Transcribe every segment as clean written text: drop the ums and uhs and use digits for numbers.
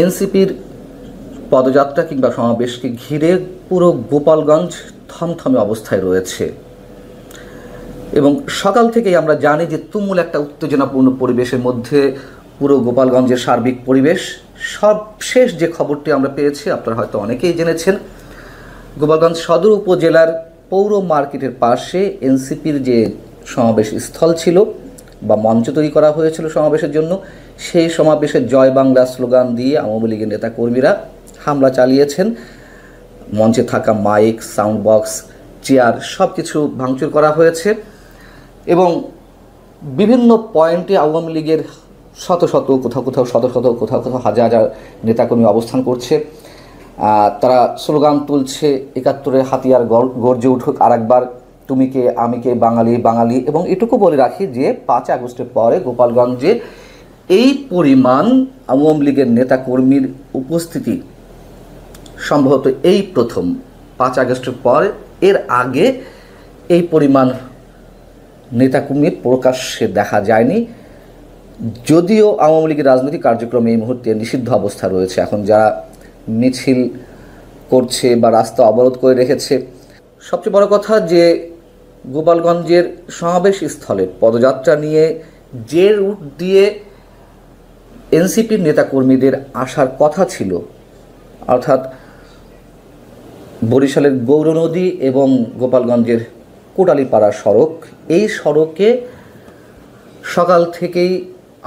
এনসিপির পদযাত্রা কিংবা সমাবেশকে ঘিরে পুরো গোপালগঞ্জ থমথমে অবস্থায় রয়েছে এবং সকাল থেকেই আমরা জানি যে তুমুল একটা উত্তেজনাপূর্ণ পরিবেশের মধ্যে পুরো গোপালগঞ্জের সার্বিক পরিবেশ। সবশেষ যে খবরটি আমরা পেয়েছি আপনারা হয়তো অনেকেই জেনেছেন, গোপালগঞ্জ সদর উপজেলার পৌর মার্কেটের পাশে এনসিপির যে সমাবেশ স্থল ছিল বা মঞ্চ তৈরি করা হয়েছিল সমাবেশের জন্য, সেই সমাবেশে জয় বাংলা স্লোগান দিয়ে আওয়ামী লীগের নেতাকর্মীরা হামলা চালিয়েছেন। মঞ্চে থাকা মাইক, সাউন্ড বক্স, চেয়ার সব কিছু ভাঙচুর করা হয়েছে এবং বিভিন্ন পয়েন্টে আওয়ামী লীগের শত শত, কোথাও কোথাও শত শত, কোথাও কোথাও হাজার হাজার নেতাকর্মী অবস্থান করছে। তারা স্লোগান তুলছে, ৭১-এর হাতিয়ার গর্জে উঠুক আরেকবার, তুমি কে আমি কে বাঙালি বাঙালি। এবং এটুকু বলে রাখি যে ৫ আগস্টের পরে গোপালগঞ্জে এই পরিমাণ আওয়ামী লীগের নেতাকর্মীর উপস্থিতি সম্ভবত এই প্রথম। ৫ আগস্টের পর এর আগে এই পরিমাণ নেতাকর্মী প্রকাশ্যে দেখা যায়নি। যদিও আওয়ামী লীগের রাজনৈতিক কার্যক্রমে এই মুহূর্তে নিষিদ্ধ অবস্থা রয়েছে, এখন যারা মিছিল করছে বা রাস্তা অবরোধ করে রেখেছে। সবচেয়ে বড় কথা যে গোপালগঞ্জের সমাবেশ স্থলে পদযাত্রা নিয়ে যে রুট দিয়ে এনসিপির নেতাকর্মীদের আসার কথা ছিল, অর্থাৎ বরিশালের গৌরনদী এবং গোপালগঞ্জের কোটালীপাড়া সড়ক, এই সড়কে সকাল থেকেই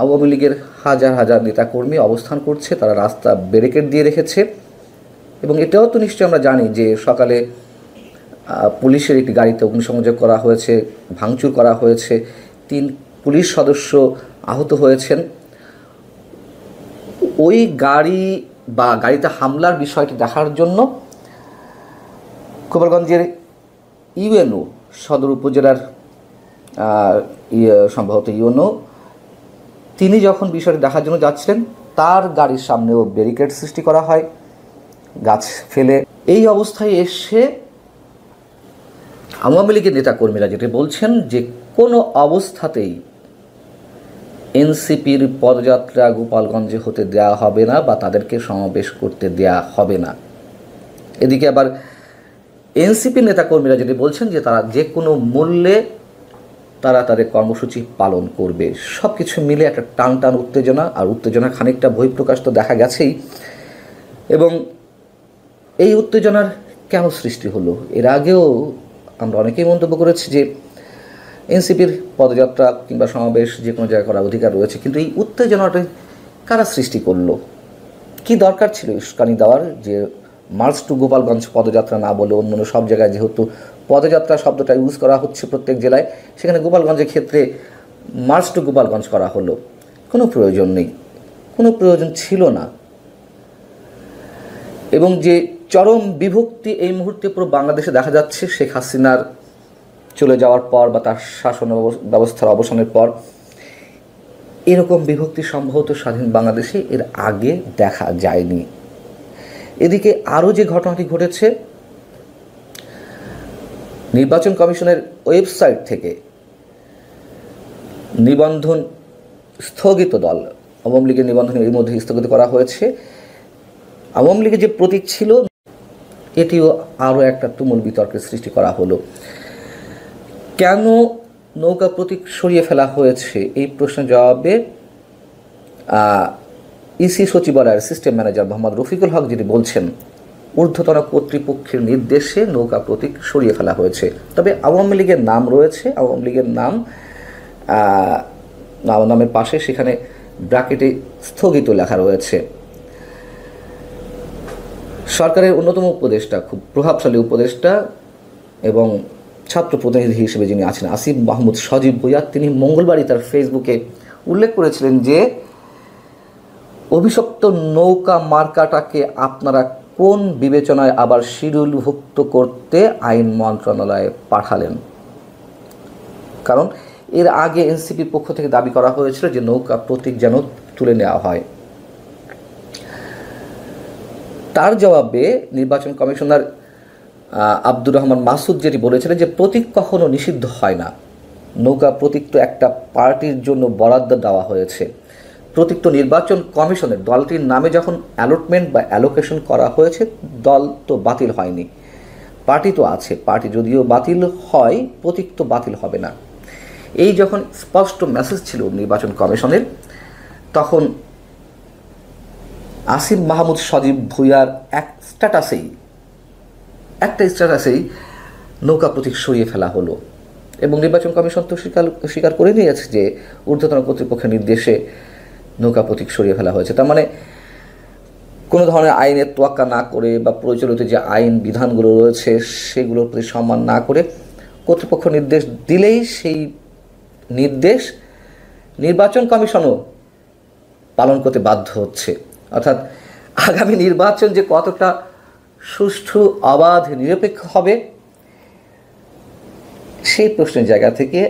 আওয়ামী লীগের হাজার হাজার নেতাকর্মী অবস্থান করছে। তারা রাস্তা ব্যারিকেড দিয়ে রেখেছে এবং এটাও তো নিশ্চয়ই আমরা জানি যে সকালে পুলিশের একটি গাড়িতে অগ্নিসংযোগ করা হয়েছে, ভাঙচুর করা হয়েছে, ৩ পুলিশ সদস্য আহত হয়েছেন। ওই গাড়ি বা গাড়িতে হামলার বিষয়টি দেখার জন্য গোপালগঞ্জের ইউএনও, সদর উপজেলার সম্ভবত ইউএনও, তিনি যখন বিষয়টি দেখার জন্য যাচ্ছিলেন তার গাড়ির সামনেও ব্যারিকেড সৃষ্টি করা হয় গাছ ফেলে। এই অবস্থায় এসে আওয়ামী লীগের নেতাকর্মীরা যেটা বলছেন যে কোনো অবস্থাতেই এনসিপির পদযাত্রা গোপালগঞ্জে হতে দেওয়া হবে না বা তাদেরকে সমাবেশ করতে দেওয়া হবে না। এদিকে আবার এনসিপির নেতাকর্মীরা যেটা বলছেন যে তারা যে কোনো মূল্যে তারা তাদের কর্মসূচি পালন করবে। সব কিছু মিলে একটা টান টান উত্তেজনা, আর উত্তেজনা খানিকটা বহিঃপ্রকাশ তো দেখা গেছেই। এবং এই উত্তেজনার কেন সৃষ্টি হলো, এর আগেও আমরা অনেকেই মন্তব্য করেছি যে এনসিপির পদযাত্রা কিংবা সমাবেশ যে কোনো জায়গায় করার অধিকার রয়েছে, কিন্তু এই উত্তেজনাটা কারা সৃষ্টি করলো? কি দরকার ছিল উস্কানি দেওয়ার যে মার্চ টু গোপালগঞ্জ পদযাত্রা না বলে অন্য সব জায়গায় যেহেতু পদযাত্রা শব্দটা ইউজ করা হচ্ছে প্রত্যেক জেলায়, সেখানে গোপালগঞ্জের ক্ষেত্রে মার্চ টু গোপালগঞ্জ করা হলো? কোনো প্রয়োজন নেই, কোনো প্রয়োজন ছিল না। এবং যে চরম বিভক্তি এই মুহূর্তে পুরো বাংলাদেশে দেখা যাচ্ছে শেখ হাসিনার চলে যাওয়ার পর বা তার শাসন ব্যবস্থার অবসানের পর, এরকম বিভক্তি সম্ভবত স্বাধীন বাংলাদেশে এর আগে দেখা যায়নি। এদিকে আরও যে ঘটনাটি ঘটেছে, নির্বাচন কমিশনের ওয়েবসাইট থেকে নিবন্ধন স্থগিত দল, আওয়ামী লীগের নিবন্ধন এর মধ্যে স্থগিত করা হয়েছে। আওয়ামী লীগের যে প্রতীক ছিল এটিও আরও একটা তুমুল বিতর্কের সৃষ্টি করা হলো। কেন নৌকা প্রতীক সরিয়ে ফেলা হয়েছে এই প্রশ্নের জবাবে ইসি সচিবালয়ের সিস্টেম ম্যানেজার মোহাম্মদ রফিকুল হক যেটি বলছেন, ঊর্ধ্বতন কর্তৃপক্ষের নির্দেশে নৌকা প্রতীক সরিয়ে ফেলা হয়েছে। তবে আওয়ামী লীগের নাম রয়েছে, আওয়ামী লীগের নামের পাশে সেখানে ব্র্যাকেটে স্থগিত লেখা রয়েছে। সরকারের অন্যতম উপদেষ্টা, খুব প্রভাবশালী উপদেষ্টা এবং ছাত্র প্রতিনিধি হিসেবে যিনি আছেন আসিফ মাহমুদ সজীব ভুইয়া, তিনি মঙ্গলবারই তার ফেসবুকে উল্লেখ করেছিলেন যে অভিশপ্ত নৌকা মার্কাটাকে আপনারা কোন বিবেচনায় আবার শিডিউলভুক্ত করতে আইন মন্ত্রণালয়ে পাঠালেন? কারণ এর আগে এনসিপির পক্ষ থেকে দাবি করা হয়েছিল যে নৌকা প্রতীক যেন তুলে নেওয়া হয়। তার জবাবে নির্বাচন কমিশনার আব্দুর রহমান মাসুদ যেটি বলেছিলেন যে প্রতীক কখনো নিষিদ্ধ হয় না, নৌকা প্রতীক তো একটা পার্টির জন্য বরাদ্দ দেওয়া হয়েছে, প্রতীক্ত নির্বাচন কমিশনের দলটির নামে যখন অ্যালটমেন্ট বা অ্যালোকেশন করা হয়েছে, দল তো বাতিল হয়নি, পার্টি তো আছে। পার্টি যদিও বাতিল হয়, প্রতীক তো বাতিল হবে না। এই যখন স্পষ্ট মেসেজ ছিল নির্বাচন কমিশনের, তখন আসিফ মাহমুদ সজীব ভুঁইয়ার একটা স্ট্যাটাসেই নৌকা প্রতীক সরিয়ে ফেলা হলো। এবং নির্বাচন কমিশন তো স্বীকার করে নিয়েছে যে ঊর্ধ্বতন কর্তৃপক্ষের নির্দেশে নৌকা প্রতীক সরিয়ে ফেলা হয়েছে। তার মানে কোনো ধরনের আইনের তোয়াক্কা না করে বা প্রচলিত যে আইন বিধানগুলো রয়েছে সেগুলোর প্রতি সম্মান না করে কর্তৃপক্ষ নির্দেশ দিলেই সেই নির্দেশ নির্বাচন কমিশনও পালন করতে বাধ্য হচ্ছে। অর্থাৎ আগামী নির্বাচন যে কতটা সুষ্ঠু, অবাধ, নিরপেক্ষ হবে সেই প্রশ্নের জায়গা থেকে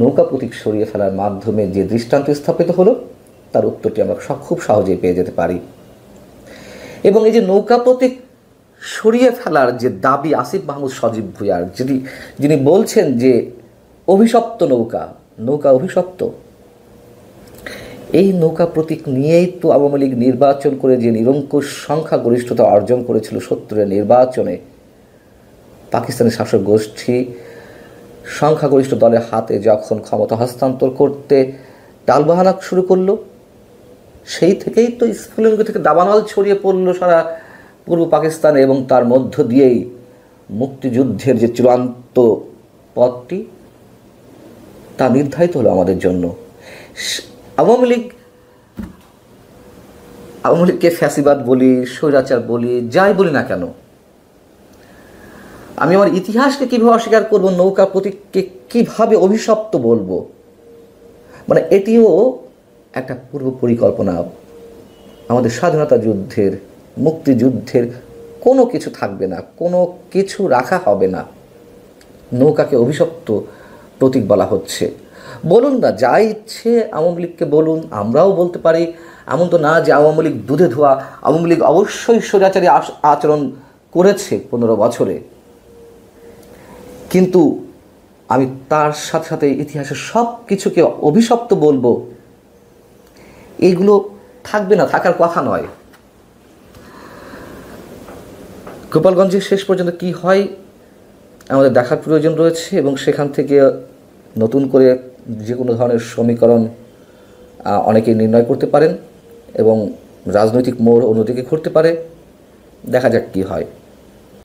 নৌকা প্রতীক সরিয়ে ফেলার মাধ্যমে যে দৃষ্টান্ত স্থাপিত হলো তার উত্তরটি আমরা খুব সহজেই পেয়ে যেতে পারি। এবং এই যে নৌকা প্রতীক সরিয়ে ফেলার যে দাবি আসিফ মাহমুদ সজীব ভুঁইয়ার, যিনি বলছেন যে অভিশপ্ত নৌকা অভিশপ্ত, এই নৌকা প্রতীক নিয়েই তো আওয়ামী লীগ নির্বাচন করে যে নিরঙ্কুশ সংখ্যাগরিষ্ঠতা অর্জন করেছিল 70-এর নির্বাচনে, পাকিস্তানি শাসক গোষ্ঠী সংখ্যাগরিষ্ঠ দলের হাতে যখন ক্ষমতা হস্তান্তর করতে টালবাহানা শুরু করলো, সেই থেকেই তো স্ফুলিঙ্গ থেকে দাবানল ছড়িয়ে পড়লো সারা পূর্ব পাকিস্তানে, এবং তার মধ্য দিয়েই মুক্তিযুদ্ধের যে চূড়ান্ত পথটি তা নির্ধারিত হলো আমাদের জন্য। আওয়ামী লীগকে ফ্যাসিবাদ বলি, স্বৈরাচার বলি, যাই বলি না কেন, আমি আমার ইতিহাসকে কীভাবে অস্বীকার করব, নৌকা প্রতীককে কীভাবে অভিশপ্ত বলবো? মানে এটিও একটা পূর্ব পরিকল্পনা। আমাদের স্বাধীনতা যুদ্ধের, মুক্তিযুদ্ধের কোনো কিছু থাকবে না, কোনো কিছু রাখা হবে না, নৌকাকে অভিশপ্ত প্রতীক বলা হচ্ছে। বলুন না, যা ইচ্ছে আওয়ামী লীগকে বলুন, আমরাও বলতে পারি। এমন তো না যে আওয়ামী লীগ দুধে ধোয়া। আওয়ামী লীগ অবশ্যই স্বৈরাচারী আচরণ করেছে 15 বছরে, কিন্তু আমি তার সাথে সাথে ইতিহাসের সব কিছুকে অভিশপ্ত বলবো, এইগুলো থাকবে না, থাকার কথা নয়। গোপালগঞ্জে শেষ পর্যন্ত কি হয় আমাদের দেখার প্রয়োজন রয়েছে, এবং সেখান থেকে নতুন করে যে কোনো ধরনের সমীকরণ অনেকেই নির্ণয় করতে পারেন, এবং রাজনৈতিক মোড় অন্যদিকে ঘুরতে পারে। দেখা যাক কি হয়।